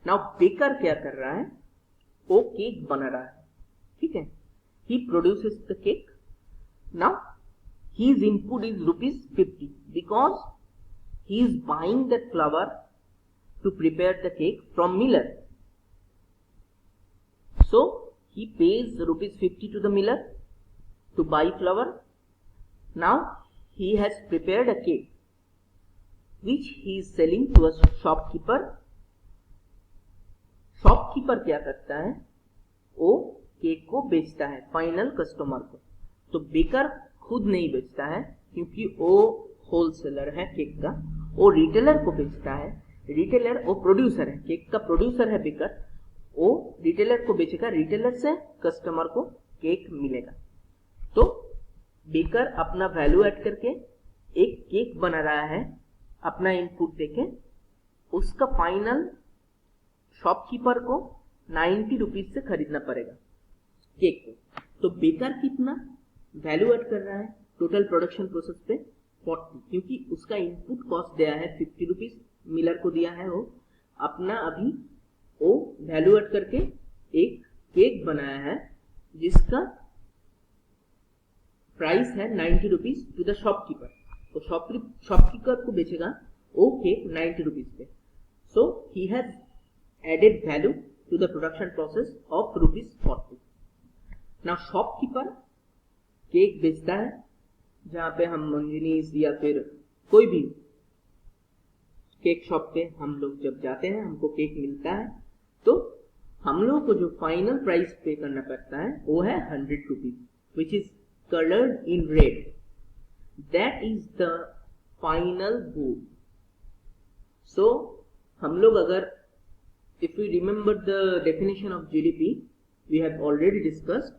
Now baker क्या कर रहा है? वो केक बना रहा है. ठीक है, he produces the cake. Now his input is ₹50 because he is buying that flour to prepare the cake from miller. So he pays ₹50 to the miller to buy flour. Now he has prepared a cake which he is selling to a shopkeeper. Shopkeeper क्या करता है? वो cake को बेचता है final customer को. तो baker खुद नहीं बेचता है क्योंकि वो होलसेलर है केक का. वो रिटेलर को बेचता है. रिटेलर वो प्रोड्यूसर है, केक का प्रोड्यूसर है बेकर. वो रिटेलर को बेचेगा, रिटेलर से कस्टमर को केक मिलेगा. तो बेकर अपना वैल्यू ऐड करके एक केक बना रहा है अपना इनपुट देके. उसका फाइनल शॉपकीपर को 90 रुपीज से खरीदना पड़ेगा केक को. तो बेकर कितना वैल्यू ऐड कर रहा है टोटल प्रोडक्शन प्रोसेस पे? 40, क्योंकि उसका इनपुट कॉस्ट दिया है 50 रुपीज, मिलर को दिया है. वो अपना अभी वो वैल्यू ऐड करके एक केक बनाया है जिसका प्राइस है 90 रुपीज टू द शॉपकीपर. तो शॉपकीपर को बेचेगा वो केक 90 रुपीज पे. So he has added value to the production process of ₹40. Now shopkeeper cake बेचता है जहां पे हम मंजनीस या फिर कोई भी केक शॉप पे हम लोग जब जाते हैं हमको केक मिलता है. तो हम लोग को जो फाइनल प्राइस पे करना पड़ता है वो है 100 rupees which is coloured in red. That is the final good. So हम लोग अगर if we remember the definition of GDP, we have already discussed,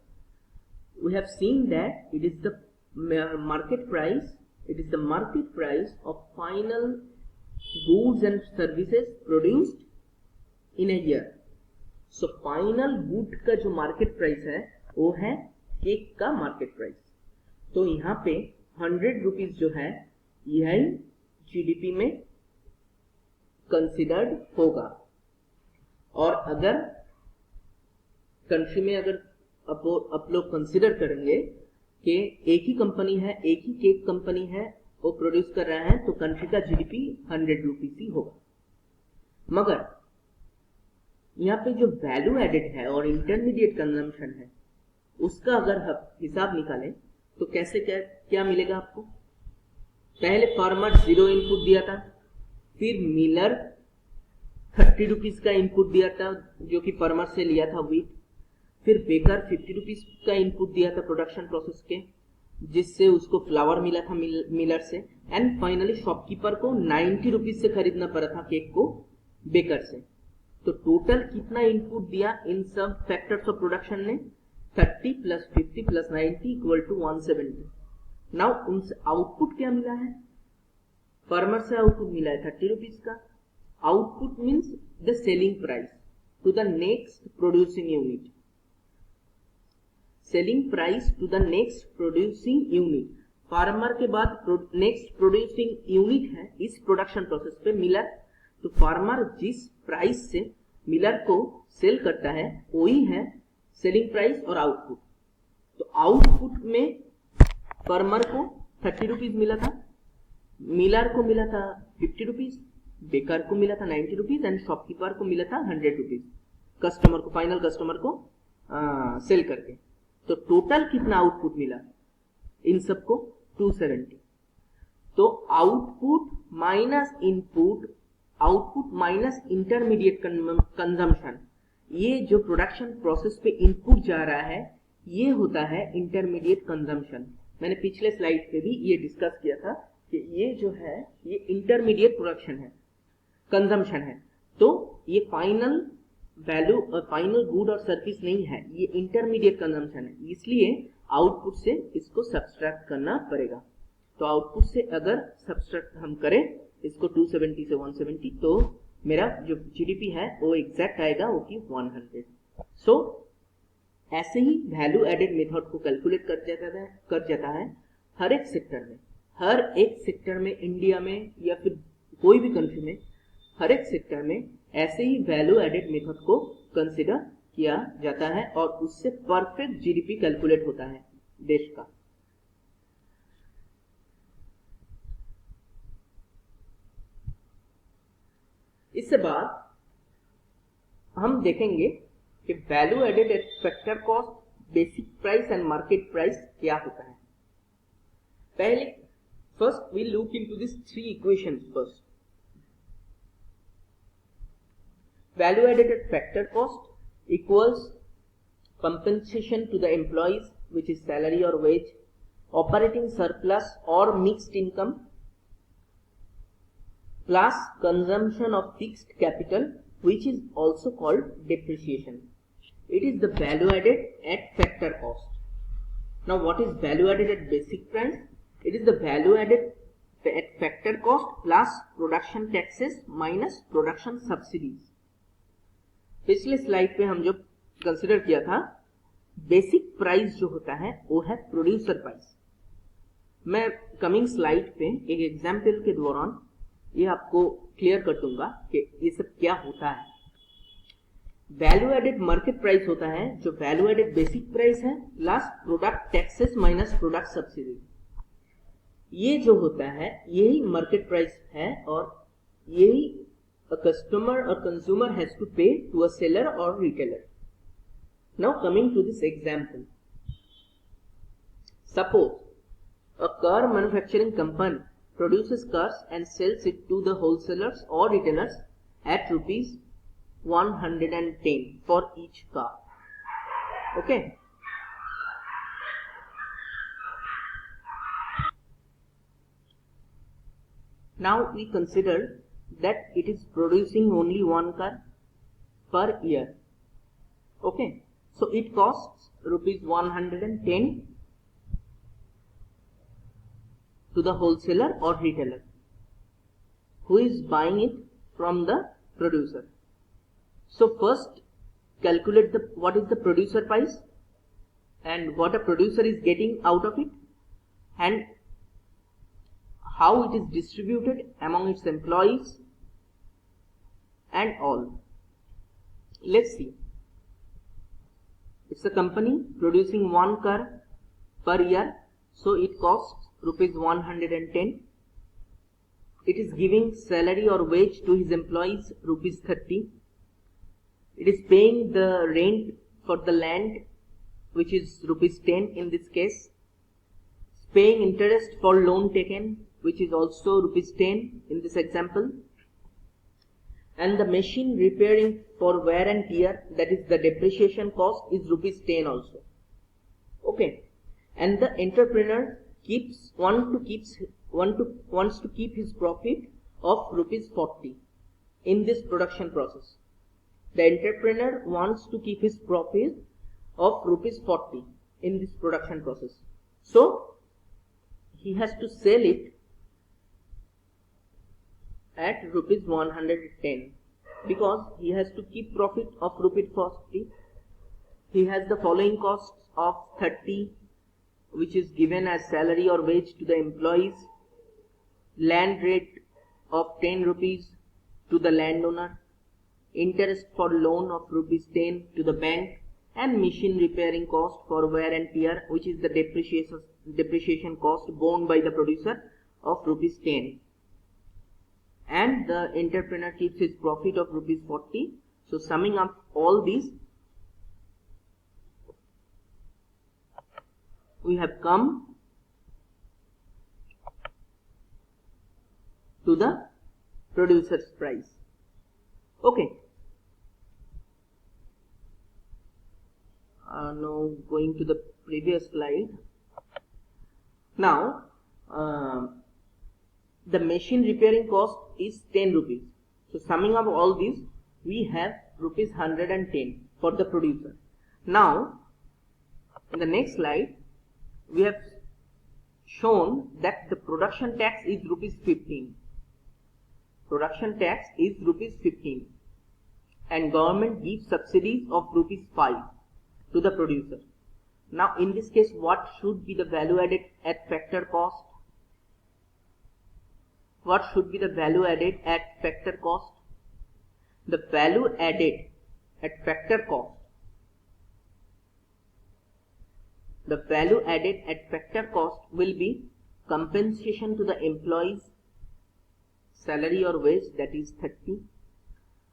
we have seen that it is the market price, it is the market price of final goods and services produced in a year. So final good का जो market price है वो है cake का market price. तो यहाँ पे 100 rupees जो है यही जीडीपी में कंसिडर्ड होगा. और अगर कंट्री में अगर आप लोग कंसिडर करेंगे कि एक ही कंपनी है, एक ही केक कंपनी है, वो प्रोड्यूस कर रहा है, तो कंट्री का जीडीपी 100 रुपीज ही होगा. मगर यहाँ पे जो वैल्यू एडेड है और इंटरमीडिएट कंजम्पशन है उसका अगर हिसाब निकालें तो कैसे क्या मिलेगा आपको. पहले फार्मर 0 इनपुट दिया था, फिर मिलर 30 रुपीज का इनपुट दिया था जो कि फार्मर से लिया था व्हीट, फिर बेकर 50 रुपीज का इनपुट दिया था प्रोडक्शन प्रोसेस के जिससे उसको फ्लावर मिला था मिलर से, एंड फाइनली शॉपकीपर को 90 रुपीज से खरीदना पड़ा था केक को बेकर से. तो टोटल कितना इनपुट दिया इन सब फैक्टर्स ऑफ प्रोडक्शन ने, 30 plus 50 plus 90 equal to 170. Now उनसे आउटपुट क्या मिला है, फार्मर से आउटपुट मिला है 30 रुपीज का. Output means the selling price to the next producing unit. Selling price to the next producing unit. Farmer के बाद नेक्स्ट प्रोड्यूसिंग यूनिट है इस प्रोडक्शन प्रोसेस पे मिलर. तो फार्मर जिस प्राइस से मिलर को सेल करता है वही है सेलिंग प्राइस और आउटपुट. तो आउटपुट में फार्मर को 30 रुपीज मिला था, मिलर को मिला था 50 रुपीज, बेकर को मिला था 90 रुपीज एंड शॉपकीपर को मिला था 100 रुपीज कस्टमर को, फाइनल कस्टमर को सेल करके. तो टोटल कितना आउटपुट मिला इन सबको, 270. तो output minus input, output minus intermediate consumption, ये जो प्रोडक्शन प्रोसेस पे इनपुट जा रहा है ये होता है इंटरमीडिएट कंजम्पशन. मैंने पिछले स्लाइड पे भी ये डिस्कस किया था कि ये जो है ये इंटरमीडिएट प्रोडक्शन है, कंजम्पशन है. तो ये फाइनल वैल्यू और फाइनल गुड और सर्विस नहीं है, ये इंटरमीडिएट कंजम्पशन है, इसलिए आउटपुट से इसको सब्सट्रैक्ट करना पड़ेगा. तो आउटपुट से अगर सब्सट्रैक्ट हम करें इसको 270 से 170 तो मेरा जो जीडीपी है वो एग्जैक्ट आएगा वो कि 100. सो ऐसे ही वैल्यू एडेड मेथड को कैलकुलेट कर जाता है हर एक सेक्टर में. हर एक सेक्टर में इंडिया में या फिर कोई भी कंट्री में हर एक सेक्टर में ऐसे ही वैल्यू एडेड मेथड को कंसिडर किया जाता है और उससे परफेक्ट जीडीपी कैलकुलेट होता है देश का. इससे बाद हम देखेंगे कि value added at factor cost, basic price and market price क्या होता है. पहले first we look into this 3 equations. First value added at factor cost equals compensation to the employees which is salary or wage, operating surplus or mixed income plus consumption of fixed capital which is also called depreciation. It is the value added at factor cost. Now what is value added at basic price? It is the value added at factor cost plus production taxes minus production subsidies. पिछले slide पे हम जो consider किया था basic price जो होता है वो है प्रोड्यूसर प्राइस. मैं कमिंग स्लाइड पे एक एग्जाम्पल के दौरान ये आपको क्लियर कर दूंगा कि ये सब क्या होता है. वैल्यू एडेड मार्केट प्राइस होता है जो वैल्यू एडेड बेसिक प्राइस है plus product taxes minus product subsidy. ये जो होता है यही मार्केट प्राइस है और यही a customer or consumer has to pay to a seller or retailer. Now coming to this example, suppose a car manufacturing company produces cars and sells it to the wholesalers or retailers at rupees 110 for each car. Okay. Now we consider that it is producing only one car per year. Okay, so it costs rupees 110 to the wholesaler or retailer who is buying it from the producer. So first calculate what is the producer price and what a producer is getting out of it and how it is distributed among its employees and all. Let's see. It's a company producing one car per year, so it costs rupees 110. It is giving salary or wage to his employees rupees 30. It is paying the rent for the land, which is rupees 10 in this case. It's paying interest for loan taken, which is also rupees 10 in this example. And the machine repairing for wear and tear, that is the depreciation cost, is rupees 10 also. Okay, and the entrepreneur wants to keep his profit of rupees 40 in this production process. The entrepreneur wants to keep his profit of rupees 40 in this production process. So he has to sell it at rupees 110 because he has to keep profit of rupees 40. He has the following costs of 30, which is given as salary or wage to the employees, land rate of 10 rupees to the landowner, interest for loan of rupees 10 to the bank, and machine repairing cost for wear and tear, which is the depreciation cost borne by the producer of rupees 10. And the entrepreneur keeps his profit of rupees 40. So summing up all these, we have come to the producer's price. Okay. Now going to the previous slide. Now the machine repairing cost is 10 rupees. So summing up all these, we have rupees 110 for the producer. Now in the next slide, we have shown that the production tax is rupees 15. Production tax is rupees 15 and government gives subsidies of rupees 5 to the producer. Now in this case, what should be the value added at factor cost? What should be the value added at factor cost? The value added at factor cost. The value added at factor cost will be compensation to the employees, salary or wage, that is 30,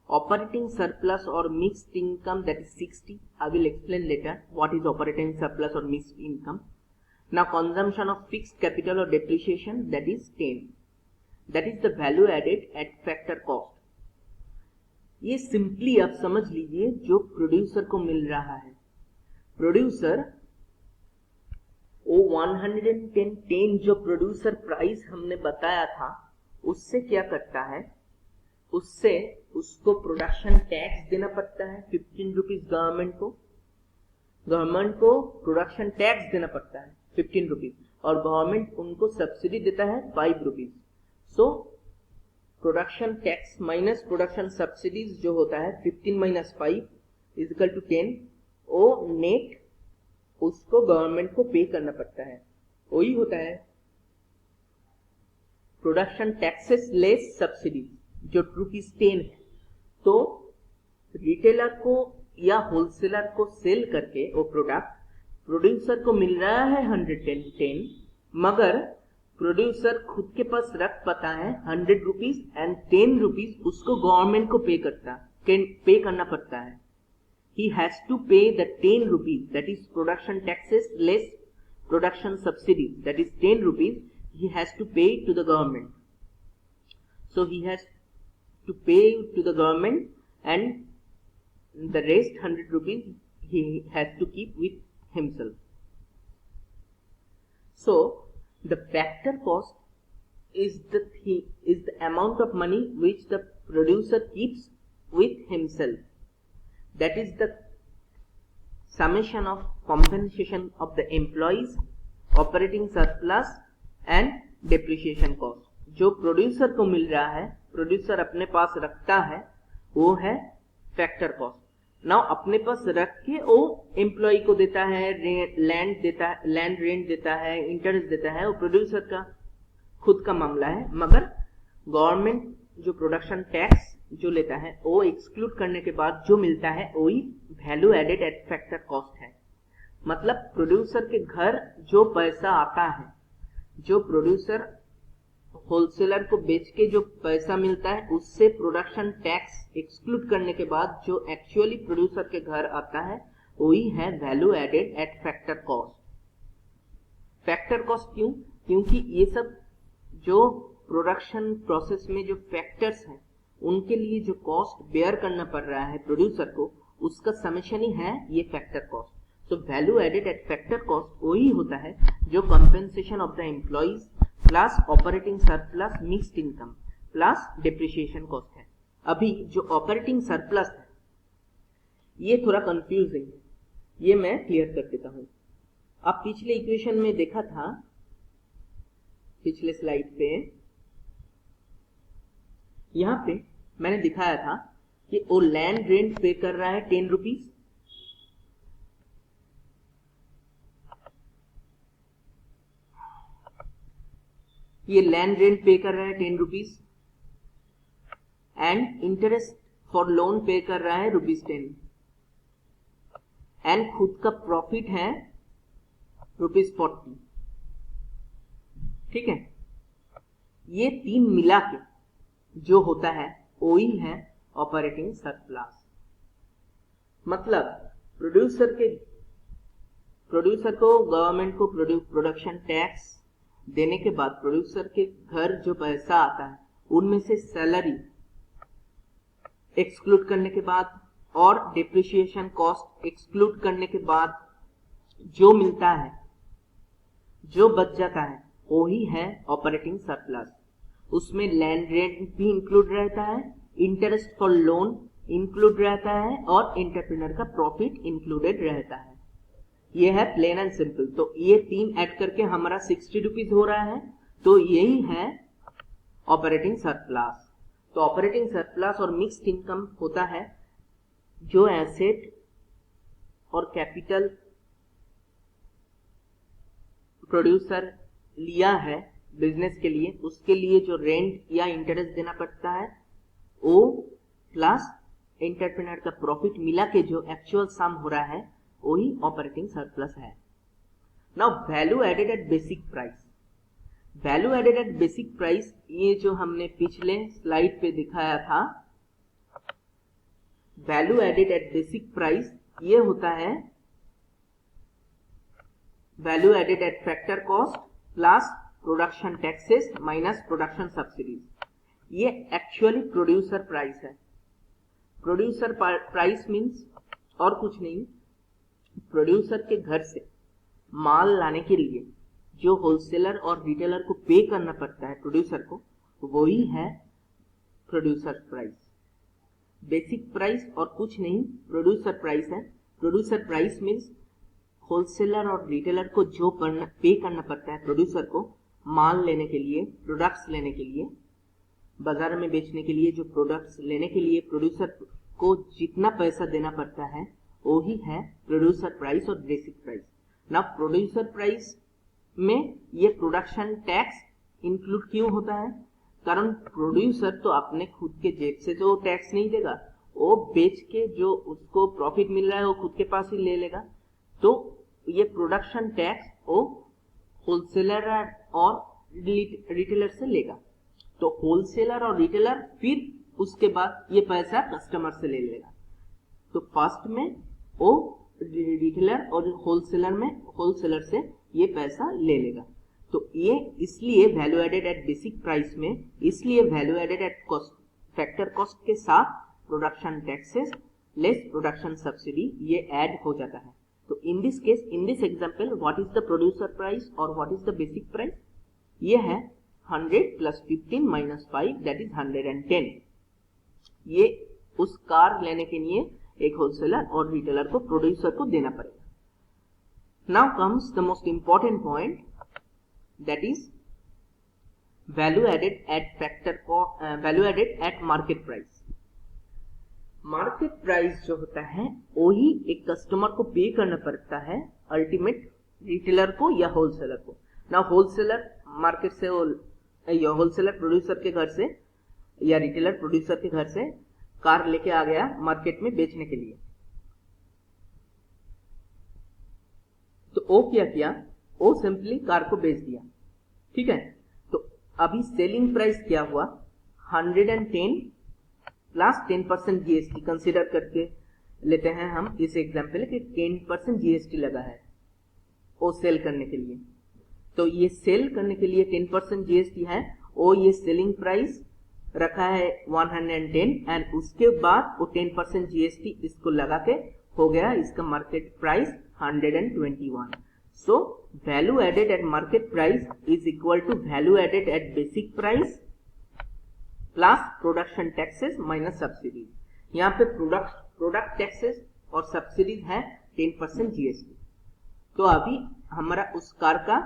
operating surplus or mixed income, that is 60. I will explain later what is operating surplus or mixed income. Now consumption of fixed capital or depreciation, that is 10. That is the value added at factor cost. ये simply आप समझ लीजिए जो producer को मिल रहा है. Producer वो 110 जो प्रोड्यूसर प्राइस हमने बताया था, उससे क्या करता है, उससे उसको प्रोडक्शन टैक्स देना पड़ता है 15 रुपीज गवर्नमेंट को प्रोडक्शन टैक्स देना पड़ता है 15 रुपीज और गवर्नमेंट उनको सब्सिडी देता है 5 rupees. So production tax minus production subsidies जो होता है 15 माइनस 5 इज इक्वल टू 10, वो नेट उसको गवर्नमेंट को पे करना पड़ता है. वही होता है प्रोडक्शन टैक्सेस लेस सब्सिडीज जो रुपीज 10 है. तो रिटेलर को या होलसेलर को सेल करके वो प्रोडक्ट प्रोड्यूसर को मिल रहा है 110, मगर प्रोड्यूसर खुद के पास रख पाता है 100 रुपीज एंड 10 रुपीज उसको गवर्नमेंट को पे करना पड़ता है. He has to pay the 10 rupees, that is production taxes less production subsidies, that is 10 rupees he has to pay to the government. So he has to pay to the government and the rest 100 rupees he has to keep with himself. So the factor cost is the amount of money which the producer keeps with himself. That is the summation of compensation of the employees, operating surplus and depreciation cost. जो producer को मिल रहा है, producer अपने पास रखता है, वो है factor cost. Now अपने पास रख के वो एम्प्लॉय को देता है, लैंड देता है, लैंड रेंट देता है, इंटरेस्ट देता है, वो प्रोड्यूसर का खुद का मामला है. मगर गवर्नमेंट जो प्रोडक्शन टैक्स जो लेता है वो एक्सक्लूड करने के बाद जो मिलता है वही value added at factor cost है. मतलब प्रोड्यूसर के घर जो पैसा आता है, जो प्रोड्यूसर होलसेलर को बेच के जो पैसा मिलता है, उससे प्रोडक्शन टैक्स एक्सक्लूड करने के बाद जो एक्चुअली प्रोड्यूसर के घर आता है वही है value added at factor cost. Factor cost क्यों? क्योंकि ये सब जो प्रोडक्शन प्रोसेस में जो फैक्टर्स हैं उनके लिए जो कॉस्ट बेयर करना पड़ रहा है प्रोड्यूसर को, उसका समेशन ही है ये फैक्टर कॉस्ट. तो value added at factor cost वही होता है जो compensation of the employees plus operating surplus mixed income plus depreciation cost है. अभी जो ऑपरेटिंग सरप्लस है ये थोड़ा कंफ्यूजिंग है, ये मैं क्लियर कर देता हूं. आप पिछले इक्वेशन में देखा था, पिछले स्लाइड पे, यहां पे मैंने दिखाया था कि वो लैंड रेंट पे कर रहा है 10 रुपीज, ये लैंड रेंट पे कर रहा है 10 rupees and interest for loan पे कर रहा है ₹10 एंड खुद का प्रॉफिट है ₹40. ठीक है, ये तीन मिला के जो होता है वही है ऑपरेटिंग सरप्लस. मतलब प्रोड्यूसर को गवर्नमेंट को प्रोडक्शन टैक्स देने के बाद प्रोड्यूसर के घर जो पैसा आता है उनमें से सैलरी एक्सक्लूड करने के बाद और डिप्रिसिएशन कॉस्ट एक्सक्लूड करने के बाद जो मिलता है, जो बच जाता है, वही है ऑपरेटिंग सरप्लस. उसमें लैंड रेंट भी इंक्लूड रहता है, इंटरेस्ट फॉर लोन इंक्लूड रहता है और एंटरप्रेन्योर का प्रॉफिट इंक्लूडेड रहता है. ये है प्लेन एंड सिंपल. तो ये तीन ऐड करके हमारा 60 रुपीज हो रहा है. तो यही है ऑपरेटिंग सरप्लस. तो ऑपरेटिंग सरप्लस और मिक्स्ड इनकम होता है जो एसेट और कैपिटल प्रोड्यूसर लिया है बिजनेस के लिए, उसके लिए जो रेंट या इंटरेस्ट देना पड़ता है वो प्लस एंटरप्रेन्योर का प्रॉफिट मिला के जो एक्चुअल सम हो रहा है वही ऑपरेटिंग सरप्लस है. Now value added at basic price. Value added at basic price ये जो हमने पिछले स्लाइड पे दिखाया था, value added at basic price ये होता है value added at factor cost plus production taxes minus production subsidies. ये एक्चुअली प्रोड्यूसर प्राइस है. प्रोड्यूसर प्राइस मीन्स और कुछ नहीं, प्रोड्यूसर के घर से माल लाने के लिए जो होलसेलर और रिटेलर को पे करना पड़ता है प्रोड्यूसर को, वही है प्रोड्यूसर प्राइस. बेसिक प्राइस और कुछ नहीं, प्रोड्यूसर प्राइस है. प्रोड्यूसर प्राइस मीन्स होलसेलर और रिटेलर को जो पे करना पड़ता है प्रोड्यूसर को माल लेने के लिए, प्रोडक्ट्स लेने के लिए, बाजार में बेचने के लिए, जो प्रोडक्ट्स लेने के लिए प्रोड्यूसर को जितना पैसा देना पड़ता है वही है प्रोड्यूसर प्राइस और बेसिक प्राइस. ना प्रोड्यूसर प्राइस में ये प्रोडक्शन टैक्स इंक्लूड क्यों होता है? कारण प्रोड्यूसर तो अपने खुद के जेब से तो टैक्स नहीं देगा, वो बेच के जो उसको प्रॉफिट मिल रहा है वो खुद के पास ही ले लेगा. तो ये प्रोडक्शन टैक्स वो होलसेलर और रिटेलर से लेगा. तो होलसेलर और रिटेलर फिर उसके बाद ये पैसा कस्टमर से ले लेगा. तो फर्स्ट में वो रिटेलर और होलसेलर से ये पैसा ले लेगा. तो ये इसलिए value added at basic price में, इसलिए value added at factor cost के साथ production taxes less production subsidy ये ऐड हो जाता है. तो in this case, in this example, what is the producer price और what is the basic price? ये है 100 प्लस 15 माइनस 5 दैट इज 110। ये उस कार लेने के लिए एक होलसेलर और रिटेलर को प्रोड्यूसर को देना पड़ेगा। Now comes the most important point that is value added at factor value added at market price. Market price जो होता है वही एक कस्टमर को पे करना पड़ता है अल्टीमेट रिटेलर को या होलसेलर को। ना होलसेलर मार्केट से या होलसेलर प्रोड्यूसर के घर से या रिटेलर प्रोड्यूसर के घर से कार लेके आ गया मार्केट में बेचने के लिए, तो वो क्या किया, वो सिंपली कार को बेच दिया। ठीक है, तो अभी सेलिंग प्राइस क्या हुआ, 110 प्लस 10% जीएसटी कंसिडर करके लेते हैं हम इस एग्जाम्पल कि 10% जीएसटी लगा है वो सेल करने के लिए। तो ये सेल करने के लिए 10% जीएसटी है, वो ये सेलिंग प्राइस रखा है 110 एंड उसके बाद वो 10% जीएसटी इसको लगा के हो गया इसका market price 121। So value added at market price is equal to value added at basic price plus production taxes minus subsidies. यहाँ पे प्रोडक्ट टैक्सेस और सब्सिडीज है 10% जीएसटी। तो अभी हमारा उस कार का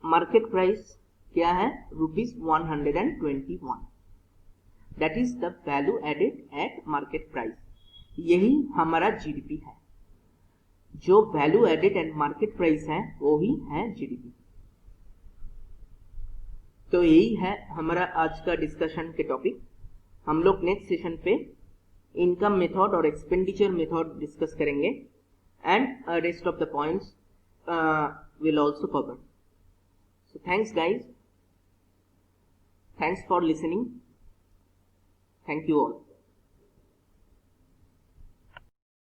मार्केट प्राइस क्या है, ₹121। That is the value added at market price. यही हमारा जीडीपी है। जो value added at market price है वो ही है जीडीपी। तो यही है हमारा आज का डिस्कशन के टॉपिक। हम लोग नेक्स्ट सेशन पे इनकम मेथड और एक्सपेंडिचर मेथड डिस्कस करेंगे and rest of the points will also cover. So thanks guys, thanks for listening, thank you all.